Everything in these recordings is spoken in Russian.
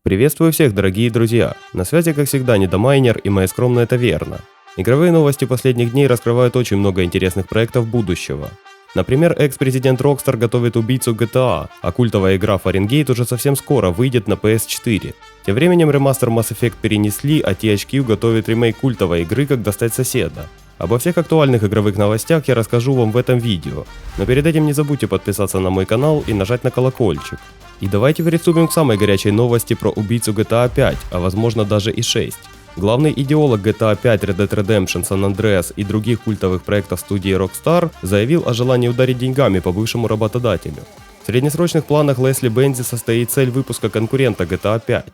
Приветствую всех, дорогие друзья! На связи, как всегда, Недомайнер и моя скромная таверна. Игровые новости последних дней раскрывают очень много интересных проектов будущего. Например, экс-президент Rockstar готовит убийцу GTA, а культовая игра Fahrenheit уже совсем скоро выйдет на PS4. Тем временем ремастер Mass Effect перенесли, а THQ готовит ремейк культовой игры «Как достать соседа». Обо всех актуальных игровых новостях я расскажу вам в этом видео, но перед этим не забудьте подписаться на мой канал и нажать на колокольчик. И давайте приступим к самой горячей новости про убийцу GTA 5, а возможно даже и 6. Главный идеолог GTA 5, Red Dead Redemption, San Andreas и других культовых проектов студии Rockstar заявил о желании ударить деньгами по бывшему работодателю. В среднесрочных планах Лесли Бензи состоит цель выпуска конкурента GTA 5.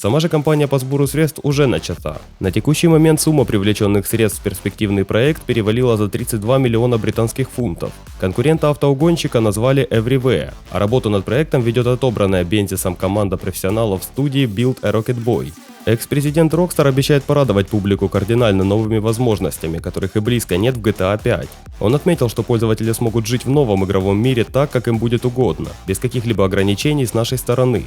Сама же кампания по сбору средств уже начата. На текущий момент сумма привлеченных средств в перспективный проект перевалила за 32 миллиона британских фунтов. Конкурента автоугонщика назвали Everywhere, а работу над проектом ведет отобранная Бензисом команда профессионалов студии Build a Rocket Boy. Экс-президент Rockstar обещает порадовать публику кардинально новыми возможностями, которых и близко нет в GTA 5. Он отметил, что пользователи смогут жить в новом игровом мире так, как им будет угодно, без каких-либо ограничений с нашей стороны.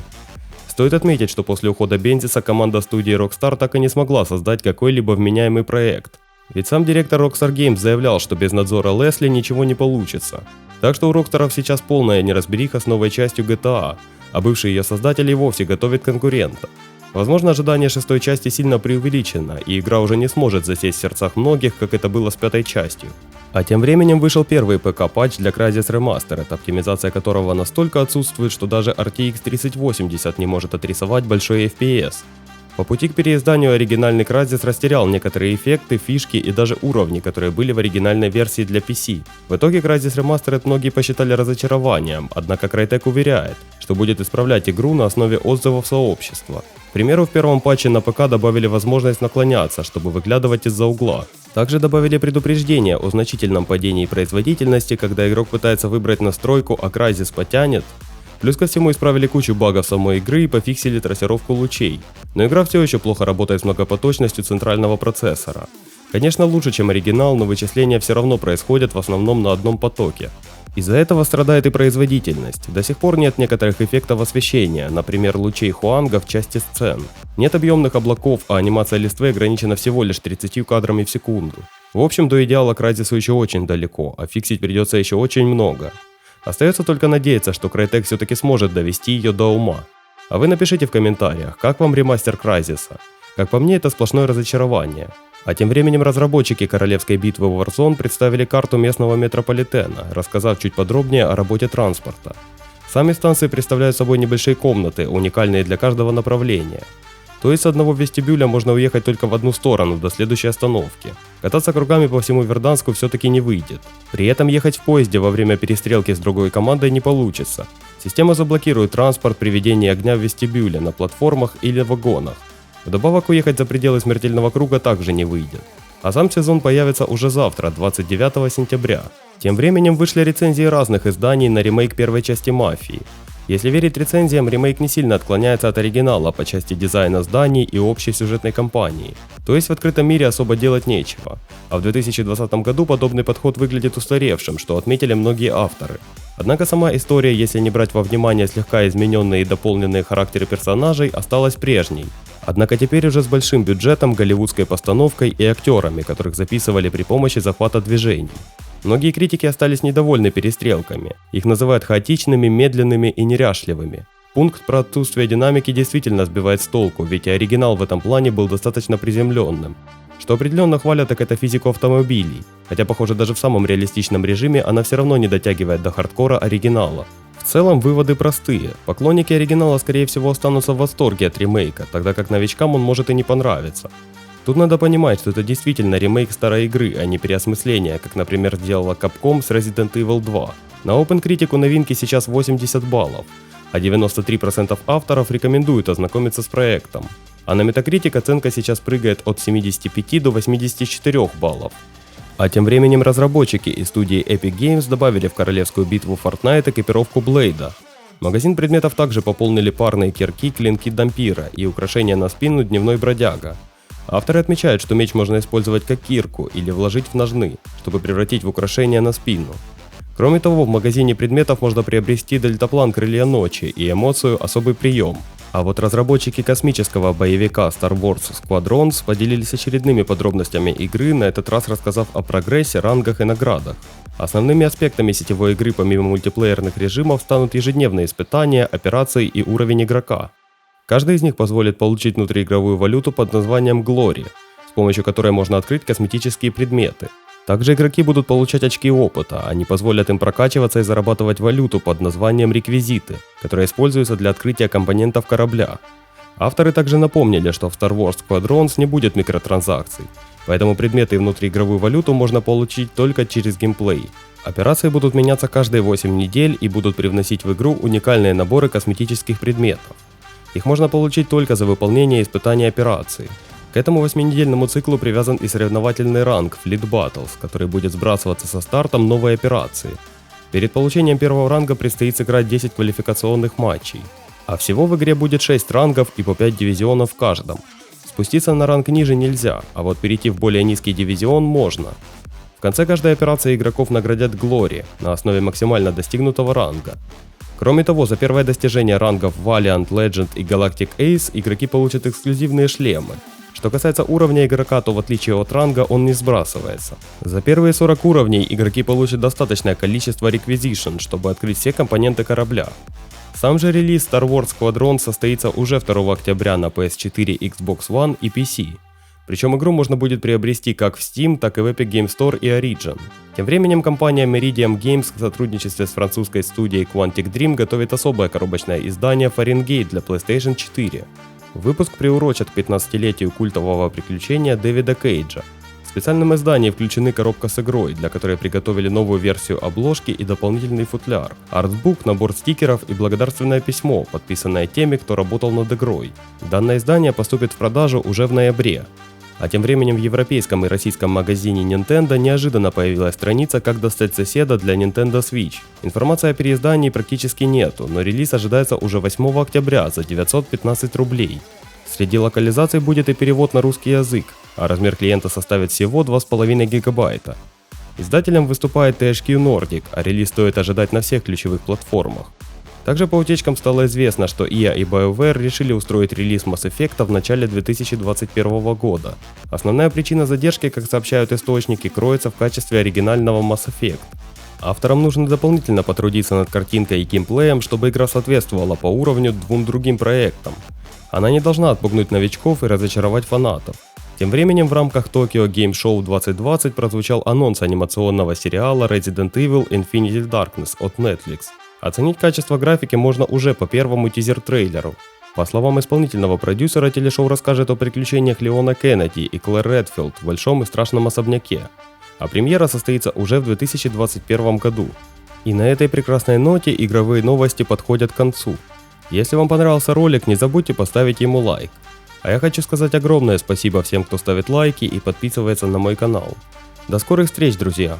Стоит отметить, что после ухода Бензиса команда студии Rockstar так и не смогла создать какой-либо вменяемый проект. Ведь сам директор Rockstar Games заявлял, что без надзора Лесли ничего не получится. Так что у Rockstar сейчас полная неразбериха с новой частью GTA, а бывшие ее создатели вовсе готовят конкурента. Возможно, ожидание шестой части сильно преувеличено, и игра уже не сможет засесть в сердцах многих, как это было с пятой частью. А тем временем вышел первый ПК-патч для Crysis Remastered, оптимизация которого настолько отсутствует, что даже RTX 3080 не может отрисовать большой FPS. По пути к переизданию оригинальный Crysis растерял некоторые эффекты, фишки и даже уровни, которые были в оригинальной версии для PC. В итоге Crysis Remastered многие посчитали разочарованием, однако Crytek уверяет, что будет исправлять игру на основе отзывов сообщества. К примеру, в первом патче на ПК добавили возможность наклоняться, чтобы выглядывать из-за угла. Также добавили предупреждение о значительном падении производительности, когда игрок пытается выбрать настройку, а Crysis потянет. Плюс ко всему исправили кучу багов самой игры и пофиксили трассировку лучей. Но игра все еще плохо работает с многопоточностью центрального процессора. Конечно, лучше, чем оригинал, но вычисления все равно происходят в основном на одном потоке. Из-за этого страдает и производительность. До сих пор нет некоторых эффектов освещения, например, лучей Хуанга в части сцен. Нет объемных облаков, а анимация листвы ограничена всего лишь 30 кадрами в секунду. В общем, до идеала Crysis еще очень далеко, а фиксить придется еще очень много. Остается только надеяться, что Crytek все-таки сможет довести ее до ума. А вы напишите в комментариях, как вам ремастер Crysis. Как по мне, это сплошное разочарование. А тем временем разработчики королевской битвы Warzone представили карту местного метрополитена, рассказав чуть подробнее о работе транспорта. Сами станции представляют собой небольшие комнаты, уникальные для каждого направления. То есть с одного вестибюля можно уехать только в одну сторону, до следующей остановки. Кататься кругами по всему Верданску все-таки не выйдет. При этом ехать в поезде во время перестрелки с другой командой не получится. Система заблокирует транспорт при ведении огня в вестибюле, на платформах или вагонах. Вдобавок уехать за пределы смертельного круга также не выйдет. А сам сезон появится уже завтра, 29 сентября. Тем временем вышли рецензии разных изданий на ремейк первой части «Мафии». Если верить рецензиям, ремейк не сильно отклоняется от оригинала по части дизайна зданий и общей сюжетной кампании. То есть в открытом мире особо делать нечего. А в 2020 году подобный подход выглядит устаревшим, что отметили многие авторы. Однако сама история, если не брать во внимание слегка измененные и дополненные характеры персонажей, осталась прежней. Однако теперь уже с большим бюджетом, голливудской постановкой и актерами, которых записывали при помощи захвата движений. Многие критики остались недовольны перестрелками. Их называют хаотичными, медленными и неряшливыми. Пункт про отсутствие динамики действительно сбивает с толку, ведь и оригинал в этом плане был достаточно приземленным. Что определенно хвалят, так это физику автомобилей. Хотя, похоже, даже в самом реалистичном режиме она все равно не дотягивает до хардкора оригинала. В целом выводы простые. Поклонники оригинала скорее всего останутся в восторге от ремейка, тогда как новичкам он может и не понравиться. Тут надо понимать, что это действительно ремейк старой игры, а не переосмысление, как, например, сделала Capcom с Resident Evil 2. На OpenCritic у новинки сейчас 80 баллов, а 93% авторов рекомендуют ознакомиться с проектом. А на Metacritic оценка сейчас прыгает от 75 до 84 баллов. А тем временем разработчики из студии Epic Games добавили в королевскую битву Fortnite экипировку Блейда. Магазин предметов также пополнили парные кирки, клинки Дампира и украшения на спину Дневной Бродяга. Авторы отмечают, что меч можно использовать как кирку или вложить в ножны, чтобы превратить в украшение на спину. Кроме того, в магазине предметов можно приобрести дельтаплан Крылья Ночи и эмоцию Особый прием. А вот разработчики космического боевика Star Wars Squadrons поделились очередными подробностями игры, на этот раз рассказав о прогрессе, рангах и наградах. Основными аспектами сетевой игры помимо мультиплеерных режимов станут ежедневные испытания, операции и уровень игрока. Каждый из них позволит получить внутриигровую валюту под названием Glory, с помощью которой можно открыть косметические предметы. Также игроки будут получать очки опыта, они позволят им прокачиваться и зарабатывать валюту под названием реквизиты, которая используется для открытия компонентов корабля. Авторы также напомнили, что в Star Wars Squadrons не будет микротранзакций, поэтому предметы и внутриигровую валюту можно получить только через геймплей. Операции будут меняться каждые 8 недель и будут привносить в игру уникальные наборы косметических предметов. Их можно получить только за выполнение испытаний операции. К этому 8-недельному циклу привязан и соревновательный ранг Fleet Battles, который будет сбрасываться со стартом новой операции. Перед получением первого ранга предстоит сыграть 10 квалификационных матчей. А всего в игре будет 6 рангов и по 5 дивизионов в каждом. Спуститься на ранг ниже нельзя, а вот перейти в более низкий дивизион можно. В конце каждой операции игроков наградят Glory на основе максимально достигнутого ранга. Кроме того, за первое достижение рангов Valiant, Legend и Galactic Ace игроки получат эксклюзивные шлемы. Что касается уровня игрока, то в отличие от ранга он не сбрасывается. За первые 40 уровней игроки получат достаточное количество Requisition, чтобы открыть все компоненты корабля. Сам же релиз Star Wars Squadron состоится уже 2 октября на PS4, Xbox One и PC. Причем игру можно будет приобрести как в Steam, так и в Epic Game Store и Origin. Тем временем компания Meridian Games в сотрудничестве с французской студией Quantic Dream готовит особое коробочное издание Fahrenheit для PlayStation 4. Выпуск приурочат к 15-летию культового приключения Дэвида Кейджа. В специальном издании включены коробка с игрой, для которой приготовили новую версию обложки и дополнительный футляр, артбук, набор стикеров и благодарственное письмо, подписанное теми, кто работал над игрой. Данное издание поступит в продажу уже в ноябре. А тем временем в европейском и российском магазине Nintendo неожиданно появилась страница «Как достать соседа» для Nintendo Switch. Информации о переиздании практически нету, но релиз ожидается уже 8 октября за 915 рублей. Среди локализаций будет и перевод на русский язык, а размер клиента составит всего 2,5 гигабайта. Издателем выступает THQ Nordic, а релиз стоит ожидать на всех ключевых платформах. Также по утечкам стало известно, что EA и BioWare решили устроить релиз Mass Effect в начале 2021 года. Основная причина задержки, как сообщают источники, кроется в качестве оригинального Mass Effect. Авторам нужно дополнительно потрудиться над картинкой и геймплеем, чтобы игра соответствовала по уровню 2 другим проектам. Она не должна отпугнуть новичков и разочаровать фанатов. Тем временем в рамках Tokyo Game Show 2020 прозвучал анонс анимационного сериала Resident Evil Infinite Darkness от Netflix. Оценить качество графики можно уже по первому тизер-трейлеру. По словам исполнительного продюсера, телешоу расскажет о приключениях Леона Кеннеди и Клэр Редфилд в большом и страшном особняке. А премьера состоится уже в 2021 году. И на этой прекрасной ноте игровые новости подходят к концу. Если вам понравился ролик, не забудьте поставить ему лайк. А я хочу сказать огромное спасибо всем, кто ставит лайки и подписывается на мой канал. До скорых встреч, друзья!